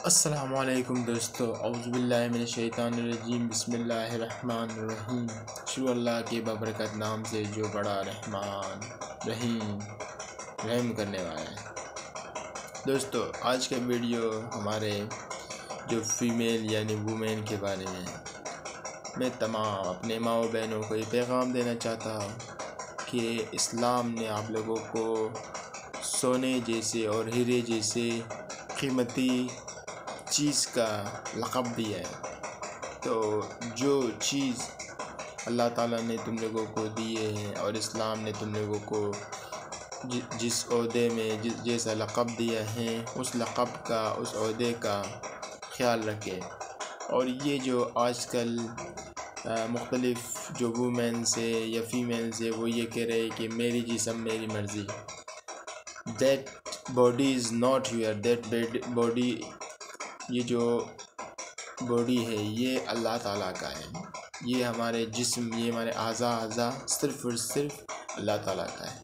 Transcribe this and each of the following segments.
السلام علیکم دوستو، اعوذ باللہ من الشیطان الرجیم، بسم اللہ الرحمن الرحیم۔ شروع اللہ کے بابرکت نام سے جو بڑا رحمان رحیم رحم کرنے والا ہے۔ دوستو، آج کا ویڈیو ہمارے جو فیمیل یعنی وومین کے بارے میں میں تمام اپنے ماں و بہنوں کو یہ پیغام دینا چاہتا ہوں کہ اسلام نے آپ لوگوں کو سونے جیسے اور ہیرے جیسے قیمتی چیز کا لقب دیا ہے۔ تو جو چیز اللہ تعالیٰ نے تم لوگوں کو دیے ہیں اور اسلام نے تم لوگوں کو جس عہدے میں جیسا لقب دیا ہے، اس لقب کا، اس عہدے کا خیال رکھے۔ اور یہ جو آج کل مختلف جو وومین سے یا فیمیل سے وہ یہ کہہ رہے کہ میری جسم میری مرضی، that body is not your, that body, یہ جو باڈی ہے یہ اللہ تعالیٰ کا ہے، یہ ہمارے جسم، یہ ہمارے اعضاء صرف اور صرف اللہ تعالیٰ کا ہے۔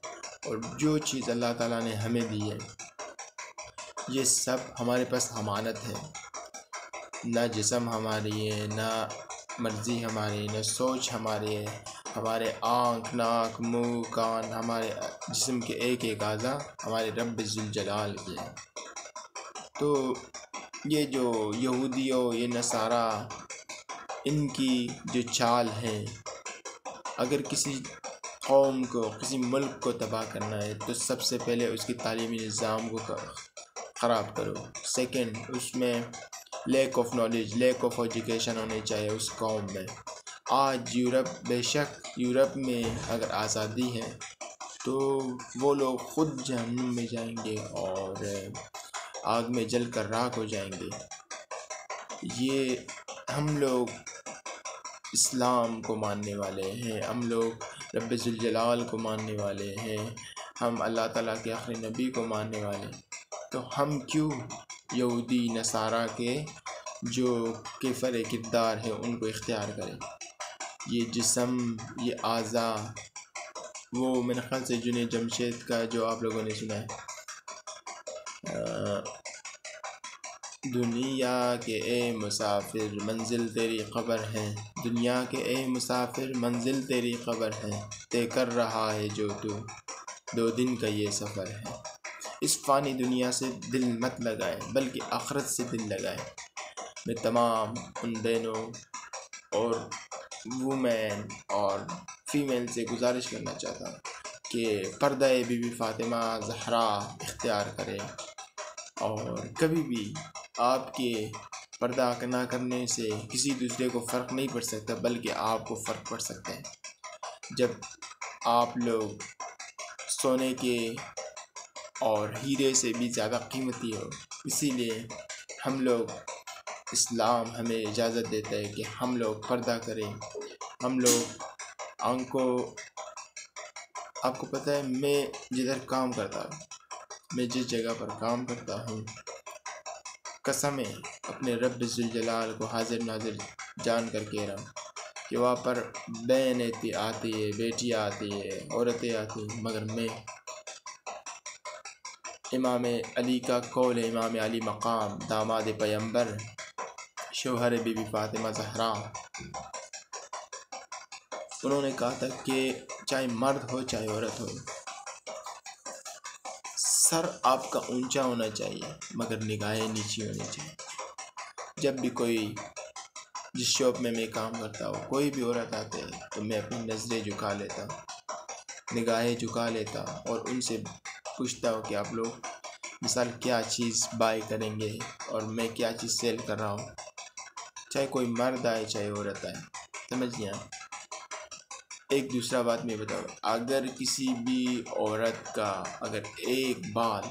اور جو چیز اللہ تعالیٰ نے ہمیں دی ہے یہ سب ہمارے پاس امانت ہے، نہ جسم ہماری ہے، نہ مرضی ہماری، نہ سوچ ہماری ہے، ہمارے آنکھ، ناک، منہ، کان، ہمارے جسم کے ایک ایک اعضاء ہمارے رب ذوالجلال کے ہیں۔ تو یہ جو یہودیوں، یہ نصارہ، ان کی جو چال ہے، اگر کسی قوم کو، کسی ملک کو تباہ کرنا ہے تو سب سے پہلے اس کی تعلیمی نظام کو خراب کرو۔ سیکنڈ، اس میں lack of knowledge, lack of education ہونی چاہیے اس قوم میں۔ آج یورپ، بے شک یورپ میں اگر آزادی ہے تو وہ لوگ خود جہنم میں جائیں گے اور آگ میں جل کر راکھ ہو جائیں گے۔ یہ ہم لوگ اسلام کو ماننے والے ہیں، ہم لوگ رب ذوالجلال کو ماننے والے ہیں، ہم اللہ تعالیٰ کے آخری نبی کو ماننے والے ہیں، تو ہم کیوں یہودی نصارہ کے جو کفر کردار ہے ان کو اختیار کریں؟ یہ جسم، یہ اعضاء، وہ میرے خیال سے جنید جمشید کا جو آپ لوگوں نے سنا ہے، دنیا کے اے مسافر منزل تیری قبر ہے، دنیا کے اے مسافر منزل تیری قبر ہے، طے کر رہا ہے جو تو 2 دن کا یہ سفر ہے۔ اس فانی دنیا سے دل مت لگائے بلکہ آخرت سے دل لگائے۔ میں تمام ان بہنوں اور وومین اور فیمیل سے گزارش کرنا چاہتا ہوں کہ پردہ بی بی فاطمہ زہرا اختیار کرے، اور کبھی بھی آپ کے پردہ نہ کرنے سے کسی دوسرے کو فرق نہیں پڑ سکتا بلکہ آپ کو فرق پڑ سکتا ہے۔ جب آپ لوگ سونے کے اور ہیرے سے بھی زیادہ قیمتی ہو، اسی لیے ہم لوگ، اسلام ہمیں اجازت دیتا ہے کہ ہم لوگ پردہ کریں۔ ہم لوگ آپ کو پتہ ہے، میں جدھر کام کرتا ہوں، میں جس جگہ پر کام کرتا ہوں، قسم ہے اپنے رب ذوالجلال کو حاضر ناظر جان کر کہہ رہا ہوں کہ وہاں پر بہنیں آتی ہے، بیٹیاں آتی ہے، عورتیں آتی ہیں، مگر میں، امام علی کا قول ہے، امام علی مقام، داماد پیمبر، شوہر بی بی فاطمہ زہرا، انہوں نے کہا تھا کہ چاہے مرد ہو چاہے عورت ہو، سر آپ کا اونچا ہونا چاہیے مگر نگاہیں نیچی ہونی چاہیے۔ جب بھی کوئی، جس شاپ میں میں کام کرتا ہوں، کوئی بھی عورت آتے ہیں تو میں اپنی نظریں جھکا لیتا ہوں، نگاہیں جھکا لیتا ہوں اور ان سے پوچھتا ہوں کہ آپ لوگ مثال کیا چیز بائی کریں گے اور میں کیا چیز سیل کر رہا ہوں، چاہے کوئی مرد آئے چاہے عورت آئے، سمجھ گیا۔ ایک دوسرا بات میں بتاؤں، اگر کسی بھی عورت کا اگر ایک بال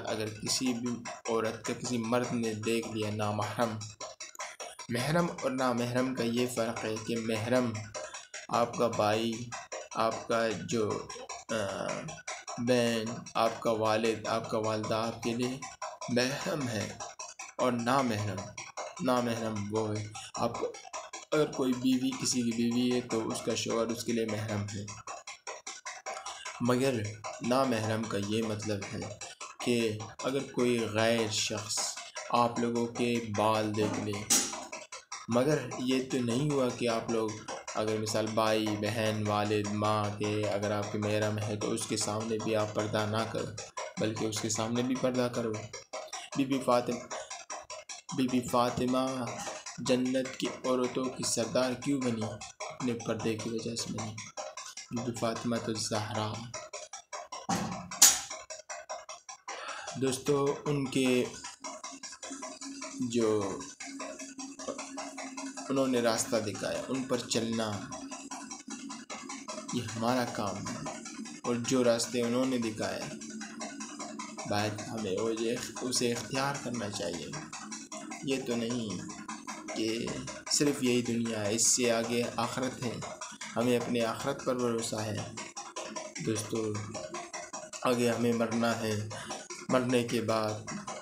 اگر کسی بھی عورت کا کسی مرد نے دیکھ لیا، نامحرم، محرم اور نامحرم کا یہ فرق ہے کہ محرم آپ کا بھائی، آپ کا جو بہن، آپ کا والد، آپ کا والدہ آپ کے لیے محرم ہے، اور نامحرم وہ ہے آپ کو، اگر کوئی بیوی کسی کی بیوی ہے تو اس کا شوہر اس کے لیے محرم ہے، مگر نامحرم کا یہ مطلب ہے کہ اگر کوئی غیر شخص آپ لوگوں کے بال دیکھ لے، مگر یہ تو نہیں ہوا کہ آپ لوگ اگر مثال بھائی بہن والد ماں کے اگر آپ کے محرم ہے تو اس کے سامنے بھی آپ پردہ نہ کرو، بلکہ اس کے سامنے بھی پردہ کرو۔ بی بی فاطمہ جنت کی عورتوں کی سردار کیوں بنی؟ اپنے پردے کی وجہ سے بنی۔ بی بی فاطمہ تو زہرا دوستو، ان کے جو انہوں نے راستہ دکھایا ان پر چلنا یہ ہمارا کام ہے، اور جو راستے انہوں نے دکھائے باہر ہمیں اسے اختیار کرنا چاہیے۔ یہ تو نہیں کہ صرف یہی دنیا ہے، اس سے آگے آخرت ہے، ہمیں اپنے آخرت پر بھروسہ ہے دوستو۔ آگے ہمیں مرنا ہے، مرنے کے بعد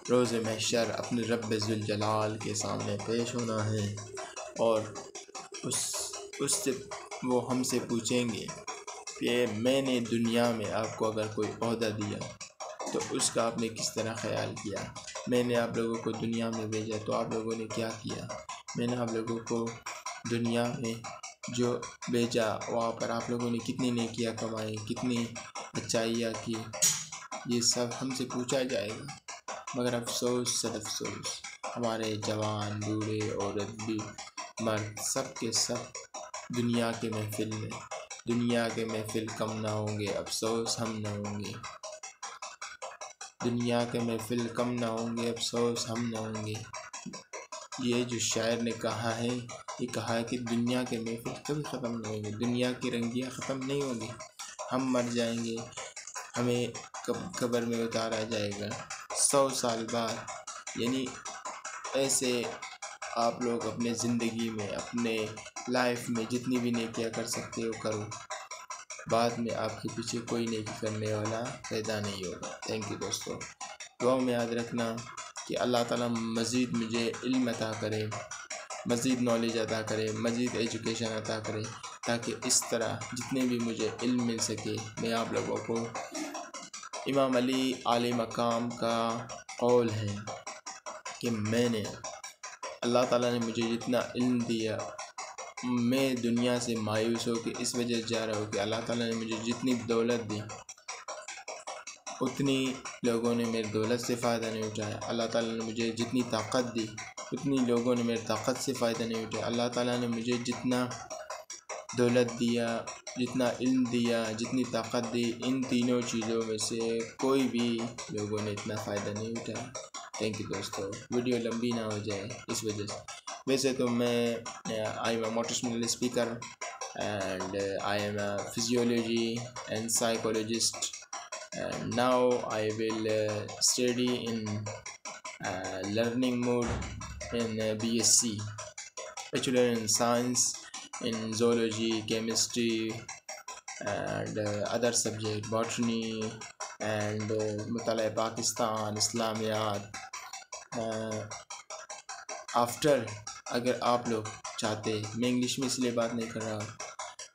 روز محشر اپنے رب ذوالجلال کے سامنے پیش ہونا ہے، اور اس سے وہ ہم سے پوچھیں گے کہ میں نے دنیا میں آپ کو اگر کوئی عہدہ دیا تو اس کا آپ نے کس طرح خیال کیا؟ میں نے آپ لوگوں کو دنیا میں بھیجا تو آپ لوگوں نے کیا کیا؟ میں نے آپ لوگوں کو دنیا میں جو بھیجا وہاں پر آپ لوگوں نے کتنی نیکیاں کمائی، کتنی اچھائیاں کی، یہ سب ہم سے پوچھا جائے گا۔ مگر افسوس سد افسوس، ہمارے جوان بوڑھے عورت بھی مرد سب کے سب دنیا کے محفل کم نہ ہوں گے، افسوس ہم نہ ہوں گے۔ دنیا کے محفل کم نہ ہوں گے، افسوس ہم نہ ہوں گے۔ یہ جو شاعر نے کہا ہے، یہ کہا ہے کہ دنیا کے محفل کبھی ختم نہیں ہوں گے، دنیا کی رنگیاں ختم نہیں ہوں گی، ہم مر جائیں گے، ہمیں قبر میں اتارا جائے گا 100 سال بعد۔ یعنی ایسے آپ لوگ اپنے زندگی میں اپنے لائف میں جتنی بھی نیکیاں کر سکتے ہو کرو، بعد میں آپ کے پیچھے کوئی نیکی کرنے والا پیدا نہیں ہوگا۔ تھینک یو دوستو، دعاؤں میں یاد رکھنا کہ اللہ تعالیٰ مزید مجھے علم عطا کرے، مزید نالج عطا کرے، مزید ایجوکیشن عطا کرے، تاکہ اس طرح جتنے بھی مجھے علم مل سکے میں آپ لوگوں کو امام علی عالی مقام کا قول ہے کہ میں نے اللہ تعالیٰ نے مجھے جتنا علم دیا، میں دنیا سے مایوس ہو کے اس وجہ سے جا رہا ہوں کہ اللہ تعالیٰ نے مجھے جتنی دولت دی اتنی لوگوں نے میری دولت سے فائدہ نہیں اٹھایا۔ اللہ تعالیٰ نے مجھے جتنی طاقت دی اتنی لوگوں نے میری طاقت سے فائدہ نہیں اٹھایا۔ اللہ تعالیٰ نے مجھے جتنا دولت دیا، جتنا علم دیا، جتنی طاقت دی، ان تینوں چیزوں میں سے کوئی بھی لوگوں نے اتنا فائدہ نہیں اٹھایا۔ تھینک یو دوستو، ویڈیو لمبی نہ ہو جائے اس وجہ سے۔ ویسے تو میں I am a motivational speaker and I am a physiology and psychologist, and now I will study in learning mode in BSc, Bachelor in Science in Zoology, Chemistry and other subject, Botany and مطالعہ Pakistan, اسلامیات۔ After اگر آپ لوگ چاہتے، میں English میں اس لیے بات نہیں کر رہا،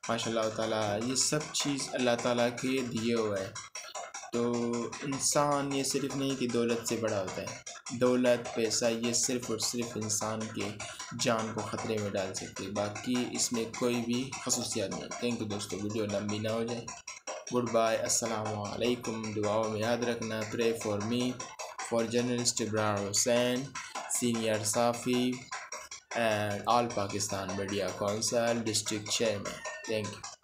ماشاء اللہ تعالیٰ یہ سب چیز اللہ تعالیٰ کے دیے ہوا ہے، تو انسان یہ صرف نہیں کہ دولت سے بڑا ہوتا ہے، دولت پیسہ یہ صرف اور صرف انسان کے جان کو خطرے میں ڈال سکتے، باقی اس میں کوئی بھی خصوصیات نہیں۔ تھینک یو دوستو، ویڈیو لمبی نہ ہو جائے، گڈ بائے، السلام علیکم۔ دعاؤں میں یاد رکھنا، pray for me, for journalist Abrar Hussain, senior صحافی and all Pakistan media council district chairman. Thank you.